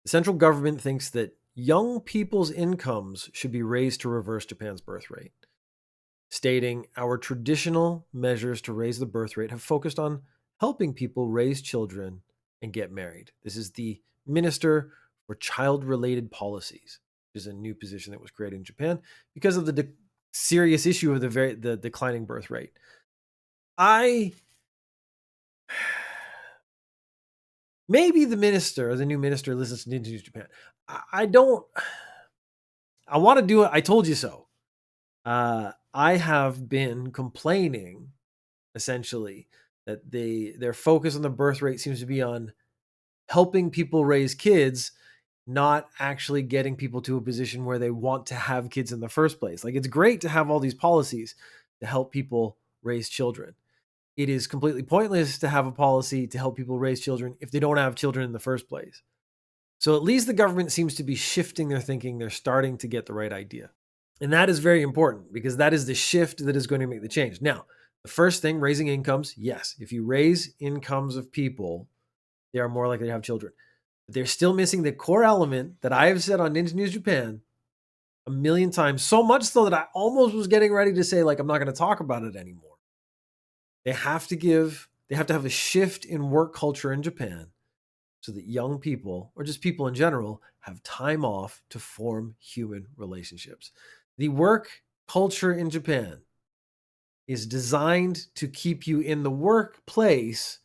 The central government thinks that young people's incomes should be raised to reverse Japan's birth rate, stating our traditional measures to raise the birth rate have focused on helping people raise children and get married. This is the Minister for Child Related Policies, which is a new position that was created in Japan because of the serious issue of the declining birth rate. I maybe the minister or the new minister listens to Ninja News Japan. I don't. I want to do it. I told you so. I have been complaining essentially that their focus on the birth rate seems to be on helping people raise kids, not actually getting people to a position where they want to have kids in the first place. Like, it's great to have all these policies to help people raise children. It is completely pointless to have a policy to help people raise children if they don't have children in the first place. So at least the government seems to be shifting their thinking. They're starting to get the right idea. And that is very important because that is the shift that is going to make the change. Now, the first thing, raising incomes, yes, if you raise incomes of people, they are more likely to have children. But they're still missing the core element that I have said on Ninja News Japan a million times, so much so that I almost was getting ready to say, like, I'm not going to talk about it anymore. They have to have a shift in work culture in Japan so that young people, or just people in general, have time off to form human relationships. The work culture in Japan is designed to keep you in the workplace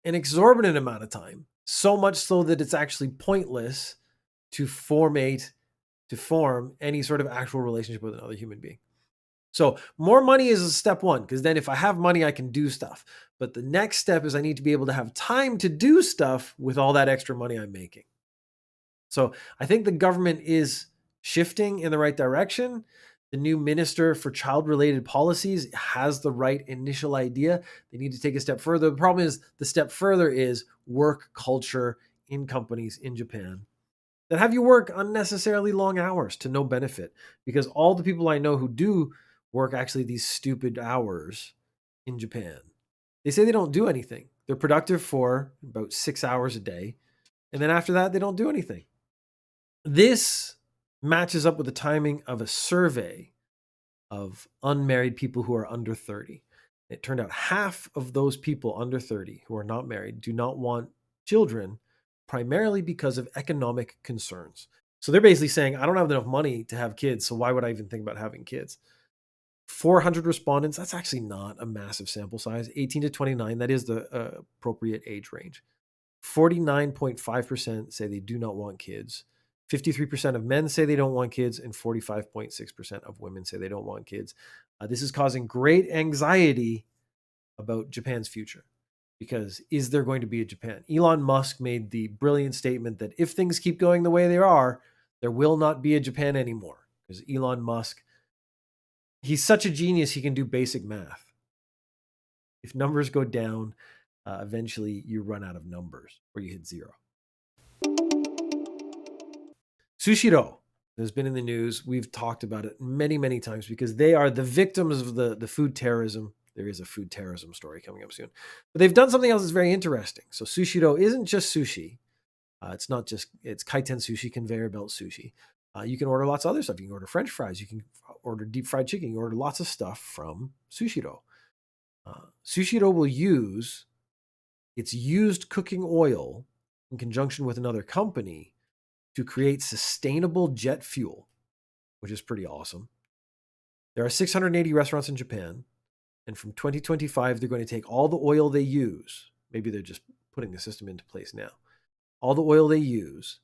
an exorbitant amount of time, so much so that it's actually pointless to form any sort of actual relationship with another human being. So more money is step one, because then if I have money, I can do stuff. But the next step is I need to be able to have time to do stuff with all that extra money I'm making. So I think the government is shifting in the right direction. The new minister for child related policies has the right initial idea. They need to take a step further. The problem is the step further is work culture in companies in Japan that have you work unnecessarily long hours to no benefit, because all the people I know who do work actually these stupid hours in Japan, they say they don't do anything. They're productive for about 6 hours a day. And then after that, they don't do anything. This matches up with the timing of a survey of unmarried people who are under 30. It turned out half of those people under 30 who are not married do not want children, primarily because of economic concerns. So they're basically saying, I don't have enough money to have kids, so why would I even think about having kids? 400 respondents, that's actually not a massive sample size. 18 to 29, that is the appropriate age range. 49.5% say they do not want kids. 53% of men say they don't want kids, and 45.6% of women say they don't want kids. This is causing great anxiety about Japan's future, because is there going to be a Japan? Elon Musk made the brilliant statement that if things keep going the way they are, there will not be a Japan anymore. Because Elon Musk, he's such a genius, he can do basic math. If numbers go down, eventually you run out of numbers or you hit zero. Sushiro has been in the news. We've talked about it many, many times because they are the victims of the food terrorism. There is a food terrorism story coming up soon. But they've done something else that's very interesting. So Sushiro isn't just sushi. It's kaiten sushi, conveyor belt sushi. You can order lots of other stuff. You can order French fries. You can order deep fried chicken. You can order lots of stuff from Sushiro. Sushiro will use its used cooking oil in conjunction with another company to create sustainable jet fuel, which is pretty awesome. There are 680 restaurants in Japan, and from 2025, they're going to take all the oil they use. Maybe they're just putting the system into place now. All the oil they use,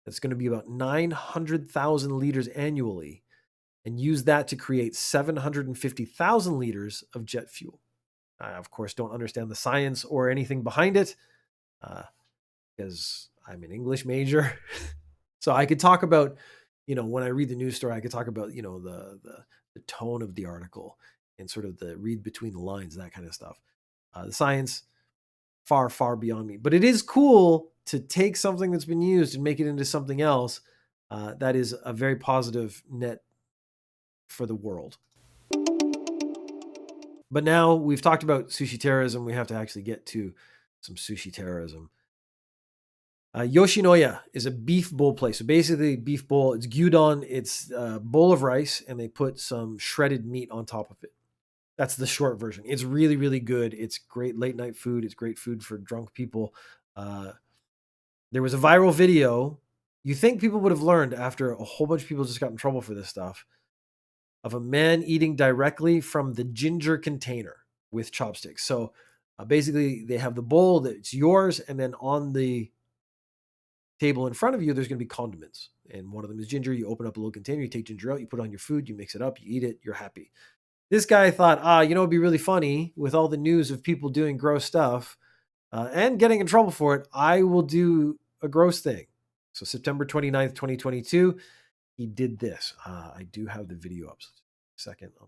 that's going to be about 900,000 liters annually, and use that to create 750,000 liters of jet fuel. I, of course, don't understand the science or anything behind it because I'm an English major. So I could talk about, when I read the news story, I could talk about, the tone of the article and sort of the read between the lines, that kind of stuff. The science, far, far beyond me. But it is cool to take something that's been used and make it into something else that is a very positive net for the world. But now we've talked about sushi terrorism. We have to actually get to some sushi terrorism. Yoshinoya is a beef bowl place. So basically, beef bowl, it's gyudon, it's a bowl of rice, and they put some shredded meat on top of it. That's the short version. It's really, really good. It's great late night food. It's great food for drunk people. Uh, there was a viral video. You think people would have learned after a whole bunch of people just got in trouble for this stuff, of a man eating directly from the ginger container with chopsticks. So basically, they have the bowl that's yours, and then on the table in front of you, there's going to be condiments. And one of them is ginger. You open up a little container, you take ginger out, you put it on your food, you mix it up, you eat it, you're happy. This guy thought, it'd be really funny with all the news of people doing gross stuff and getting in trouble for it. I will do a gross thing. So September 29th, 2022, he did this. I do have the video up. Second on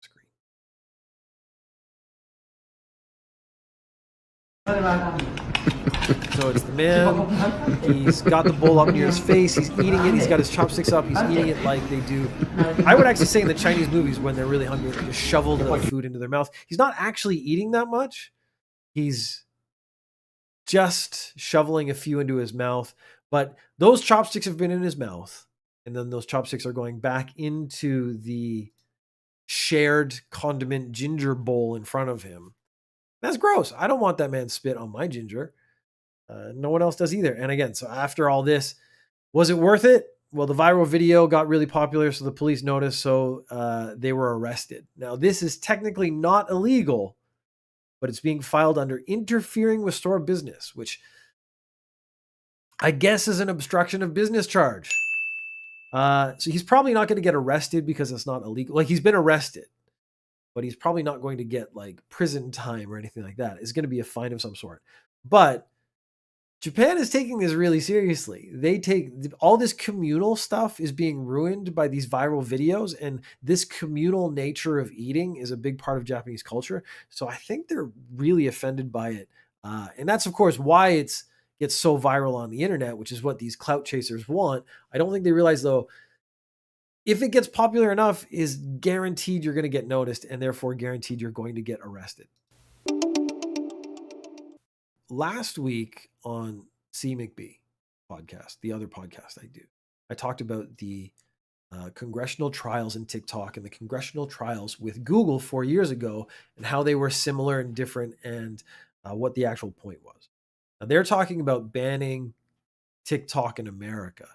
the screen. So it's the man. He's got the bowl up near his face. He's eating it. He's got his chopsticks up. He's eating it like they do. I would actually say in the Chinese movies when they're really hungry, they just shovel the food into their mouth. He's not actually eating that much. He's just shoveling a few into his mouth. But those chopsticks have been in his mouth. And then those chopsticks are going back into the shared condiment ginger bowl in front of him. That's gross. I don't want that man spit on my ginger. No one else does either. And again, so after all this, was it worth it? Well, the viral video got really popular, so the police noticed, so they were arrested. Now, this is technically not illegal, but it's being filed under interfering with store business, which I guess is an obstruction of business charge. So he's probably not going to get arrested because it's not illegal. Like, he's been arrested, but he's probably not going to get like prison time or anything like that. It's going to be a fine of some sort. But Japan is taking this really seriously. They take all this communal stuff is being ruined by these viral videos, and this communal nature of eating is a big part of Japanese culture. So I think they're really offended by it. And that's, of course, why it gets so viral on the internet, which is what these clout chasers want. I don't think they realize, though, if it gets popular enough, is guaranteed you're going to get noticed, and therefore guaranteed you're going to get arrested. Last week on C. McBee podcast, the other podcast I do, I talked about the congressional trials in TikTok and the congressional trials with Google 4 years ago and how they were similar and different and what the actual point was. Now, they're talking about banning TikTok in America.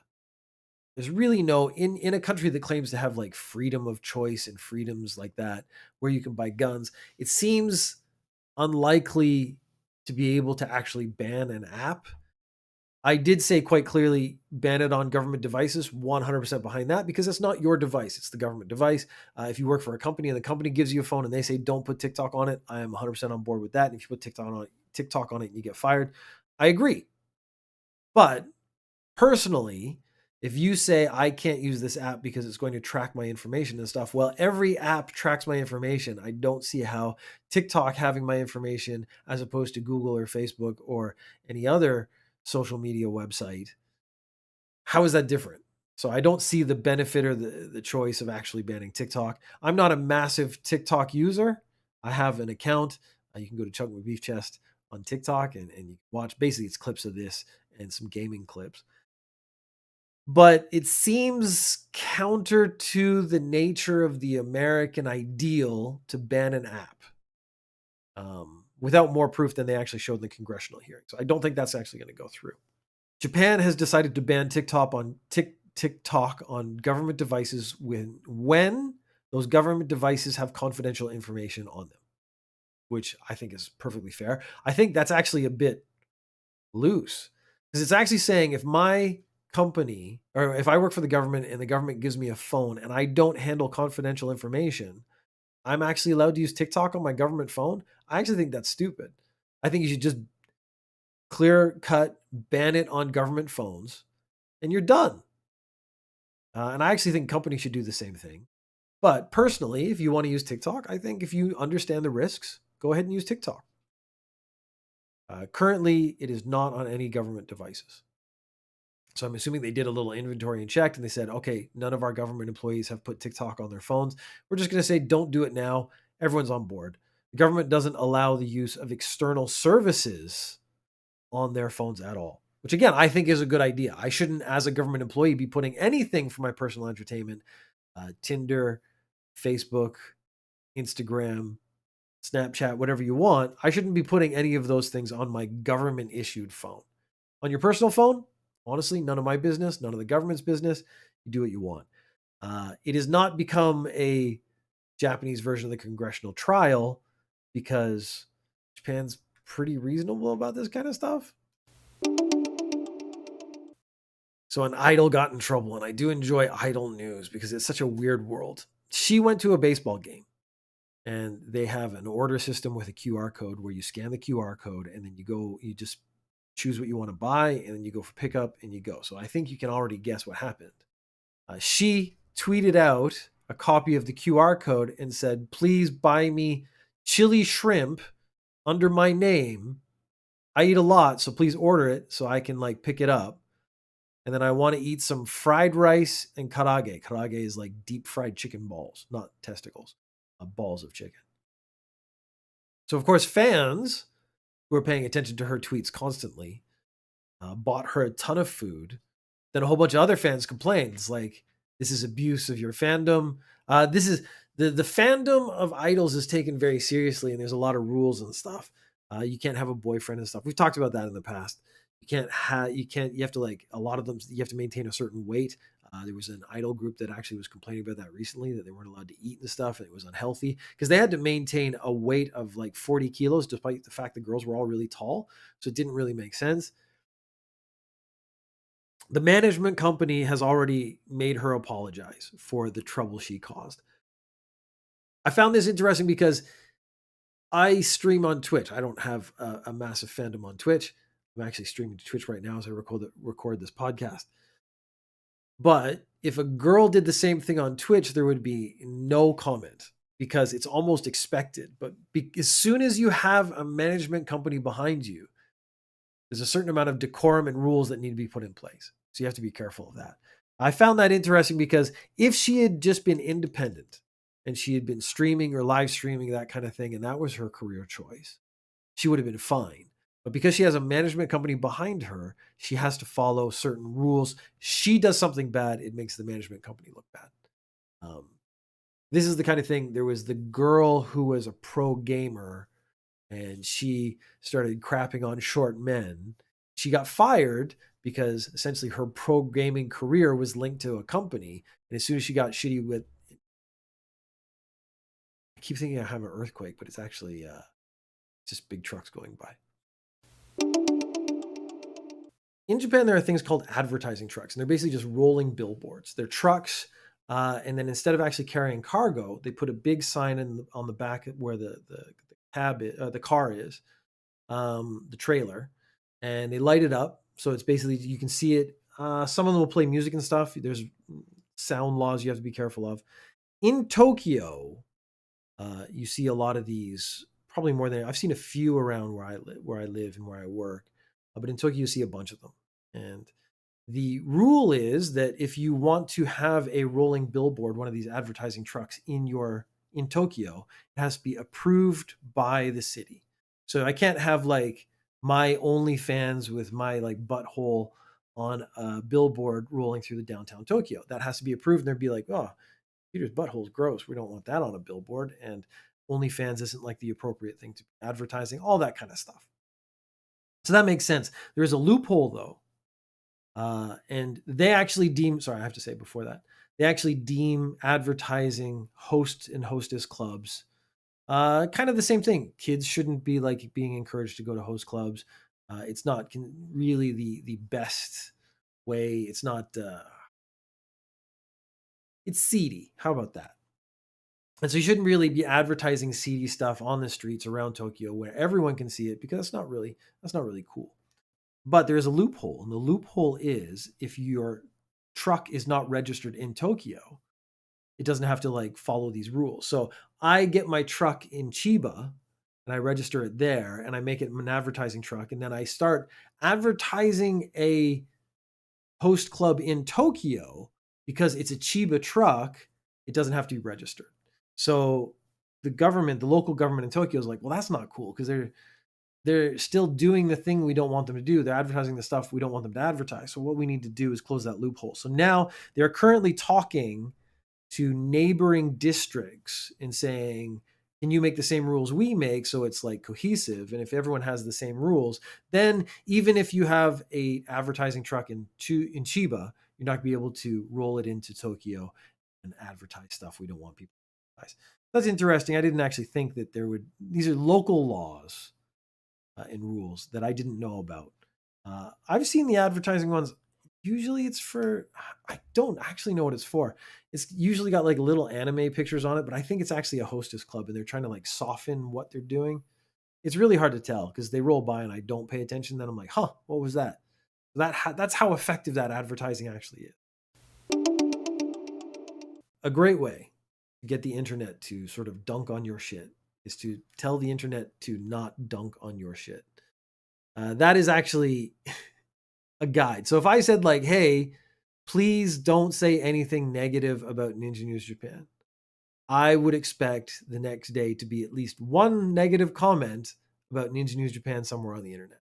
There's really no, in a country that claims to have like freedom of choice and freedoms like that, where you can buy guns, it seems unlikely to be able to actually ban an app. I did say quite clearly, ban it on government devices, 100% behind that, because it's not your device. It's the government device. If you work for a company and the company gives you a phone and they say, don't put TikTok on it, I am 100% on board with that. And if you put TikTok on it and you get fired, I agree. But personally, if you say I can't use this app because it's going to track my information and stuff, well, every app tracks my information. I don't see how TikTok having my information as opposed to Google or Facebook or any other social media website, how is that different? So I don't see the benefit or the choice of actually banning TikTok. I'm not a massive TikTok user. I have an account. You can go to chunkmcbeefchest on TikTok and you watch, basically it's clips of this and some gaming clips. But it seems counter to the nature of the American ideal to ban an app without more proof than they actually showed in the congressional hearing. So I don't think that's actually going to go through. Japan has decided to ban TikTok on government devices when those government devices have confidential information on them, which I think is perfectly fair. I think that's actually a bit loose because it's actually saying if my company or if I work for the government and the government gives me a phone and I don't handle confidential information, I'm actually allowed to use TikTok on my government phone. I actually think that's stupid. I think you should just clear cut ban it on government phones and you're done. And I actually think companies should do the same thing. But personally, if you want to use TikTok, I think if you understand the risks, go ahead and use TikTok. Currently, it is not on any government devices. So I'm assuming they did a little inventory and checked and they said, okay, none of our government employees have put TikTok on their phones. We're just going to say, don't do it now. Everyone's on board. The government doesn't allow the use of external services on their phones at all. which again, I think is a good idea. I shouldn't, as a government employee, be putting anything for my personal entertainment, Tinder, Facebook, Instagram, Snapchat, whatever you want. I shouldn't be putting any of those things on my government issued phone. On your personal phone, honestly, none of my business, none of the government's business. You do what you want. It has not become a Japanese version of the congressional trial because Japan's pretty reasonable about this kind of stuff. So an idol got in trouble, and I do enjoy idol news because it's such a weird world. She went to a baseball game, and they have an order system with a QR code where you scan the QR code and then you just choose what you want to buy, and then you go for pickup and you go. So I think you can already guess what happened. She tweeted out a copy of the QR code and said, "Please buy me chili shrimp under my name. I eat a lot, so please order it so I can like pick it up. And then I want to eat some fried rice and karage. Karage is like deep fried chicken balls, not testicles, balls of chicken." So, of course, fans who are paying attention to her tweets constantly bought her a ton of food. Then a whole bunch of other fans complained. It's like, this is abuse of your fandom. This is the fandom of idols is taken very seriously, and there's a lot of rules and stuff. You can't have a boyfriend and stuff. We've talked about that in the past. You have to like a lot of them. You have to maintain a certain weight. There was an idol group that actually was complaining about that recently, that they weren't allowed to eat and stuff, and it was unhealthy because they had to maintain a weight of like 40 kilos, despite the fact the girls were all really tall. So it didn't really make sense. The management company has already made her apologize for the trouble she caused. I found this interesting because I stream on Twitch. I don't have a massive fandom on Twitch. I'm actually streaming to Twitch right now as I record this podcast. But if a girl did the same thing on Twitch, there would be no comment because it's almost expected. But as soon as you have a management company behind you, there's a certain amount of decorum and rules that need to be put in place. So you have to be careful of that. I found that interesting because if she had just been independent and she had been streaming or live streaming, that kind of thing, and that was her career choice, she would have been fine. But because she has a management company behind her, she has to follow certain rules. She does something bad, it makes the management company look bad. This is the kind of thing. There was the girl who was a pro gamer and she started crapping on short men. She got fired because essentially her pro gaming career was linked to a company. And as soon as she got shitty with, I keep thinking I have an earthquake, but it's actually just big trucks going by. In Japan, there are things called advertising trucks, and they're basically just rolling billboards. They're trucks, and then instead of actually carrying cargo, they put a big sign on the back where the car is, the trailer, and they light it up. So it's basically you can see it. Some of them will play music and stuff. There's sound laws you have to be careful of. In Tokyo, you see a lot of these. Probably more than I've seen a few around where I live and where I work, but in Tokyo you see a bunch of them. And the rule is that if you want to have a rolling billboard, one of these advertising trucks in Tokyo, it has to be approved by the city. So I can't have like my OnlyFans with my like butthole on a billboard rolling through the downtown Tokyo. That has to be approved, and they'd be like, "Oh, Peter's butthole is gross. We don't want that on a billboard." And OnlyFans isn't like the appropriate thing to be advertising, all that kind of stuff. So that makes sense. There is a loophole though. And they actually sorry, I have to say before that, they actually deem advertising host and hostess clubs kind of the same thing. Kids shouldn't be like being encouraged to go to host clubs. It's not really the best way. It's not, it's seedy. How about that? And so you shouldn't really be advertising seedy stuff on the streets around Tokyo where everyone can see it because that's not really cool. But there is a loophole, and the loophole is if your truck is not registered in Tokyo, it doesn't have to like follow these rules. So I get my truck in Chiba and I register it there and I make it an advertising truck, and then I start advertising a host club in Tokyo because it's a Chiba truck, it doesn't have to be registered. So the local government in Tokyo is like, well, that's not cool because they're still doing the thing we don't want them to do. They're advertising the stuff we don't want them to advertise. So what we need to do is close that loophole. So now they're currently talking to neighboring districts and saying, can you make the same rules we make so it's like cohesive? And if everyone has the same rules, then even if you have a advertising truck in Chiba, you're not going to be able to roll it into Tokyo and advertise stuff we don't want people to advertise. That's interesting. I didn't actually think that there would, these are local laws and rules that I didn't know about. I've seen the advertising ones. Usually it's for, I don't actually know what it's for. It's usually got like little anime pictures on it, but I think it's actually a hostess club and they're trying to like soften what they're doing. It's really hard to tell because they roll by and I don't pay attention. Then I'm like, huh, what was that? That's how effective that advertising actually is. A great way to get the internet to sort of dunk on your shit is to tell the internet to not dunk on your shit. That is actually a guide. So if I said like, hey, please don't say anything negative about Ninja News Japan, I would expect the next day to be at least one negative comment about Ninja News Japan somewhere on the internet.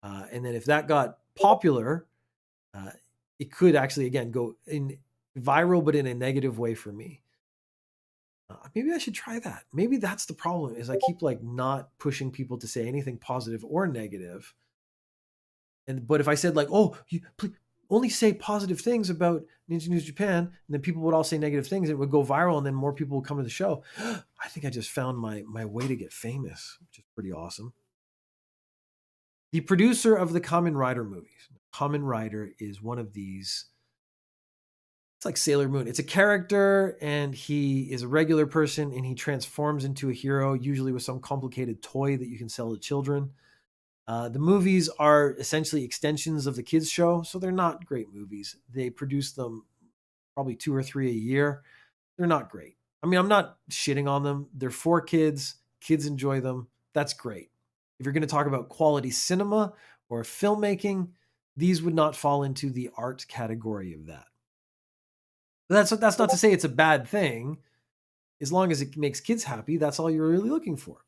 And then if that got popular, uh, it could actually, again, go in viral, but in a negative way for me. Maybe I should try that. Maybe that's the problem is I keep like not pushing people to say anything positive or negative. But if I said like, oh, you please only say positive things about Ninja News Japan, and then people would all say negative things, it would go viral, and then more people would come to the show. I think I just found my way to get famous, which is pretty awesome. The producer of the Kamen Rider movies. Kamen Rider is one of these. It's like Sailor Moon. It's a character, and he is a regular person, and he transforms into a hero, usually with some complicated toy that you can sell to children. The movies are essentially extensions of the kids' show, so they're not great movies. They produce them probably 2 or 3 a year. They're not great. I mean, I'm not shitting on them. They're for kids. Kids enjoy them. That's great. If you're going to talk about quality cinema or filmmaking, these would not fall into the art category of that. But that's not to say it's a bad thing. As long as it makes kids happy, that's all you're really looking for.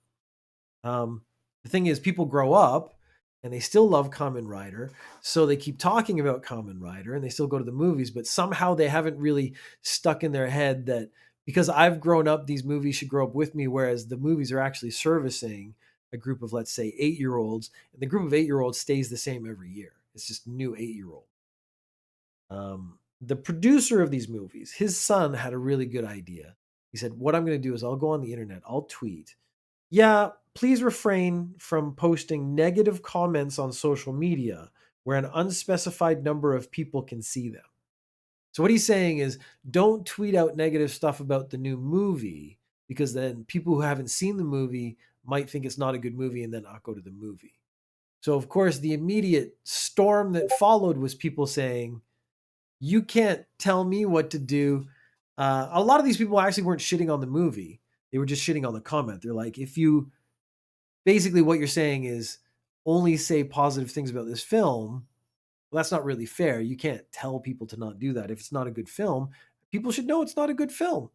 The thing is, people grow up and they still love Kamen Rider, so they keep talking about Kamen Rider and they still go to the movies, but somehow they haven't really stuck in their head that because I've grown up, these movies should grow up with me, whereas the movies are actually servicing a group of, let's say, 8-year-olds, and the group of 8-year-olds stays the same every year. It's just new 8-year-old. The producer of these movies, his son had a really good idea. He said, what I'm going to do is I'll go on the internet, I'll tweet, yeah, please refrain from posting negative comments on social media where an unspecified number of people can see them. So what he's saying is don't tweet out negative stuff about the new movie because then people who haven't seen the movie might think it's not a good movie and then not go to the movie. So of course the immediate storm that followed was people saying, you can't tell me what to do. A lot of these people actually weren't shitting on the movie. They were just shitting on the comment. They're like, if you basically what you're saying is only say positive things about this film, well, that's not really fair. You can't tell people to not do that. If it's not a good film, people should know it's not a good film.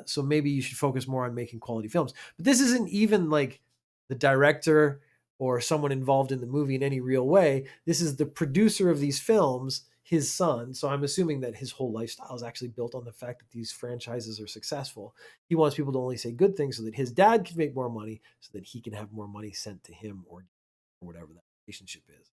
So maybe you should focus more on making quality films. But this isn't even like the director or someone involved in the movie in any real way. This is the producer of these films, his son. So I'm assuming that his whole lifestyle is actually built on the fact that these franchises are successful. He wants people to only say good things so that his dad can make more money, so that he can have more money sent to him or whatever that relationship is.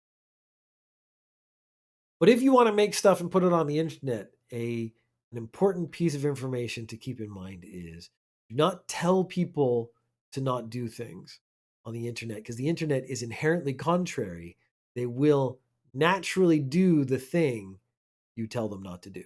But if you want to make stuff and put it on the internet, an important piece of information to keep in mind is do not tell people to not do things on the internet because the internet is inherently contrary. They will naturally do the thing you tell them not to do.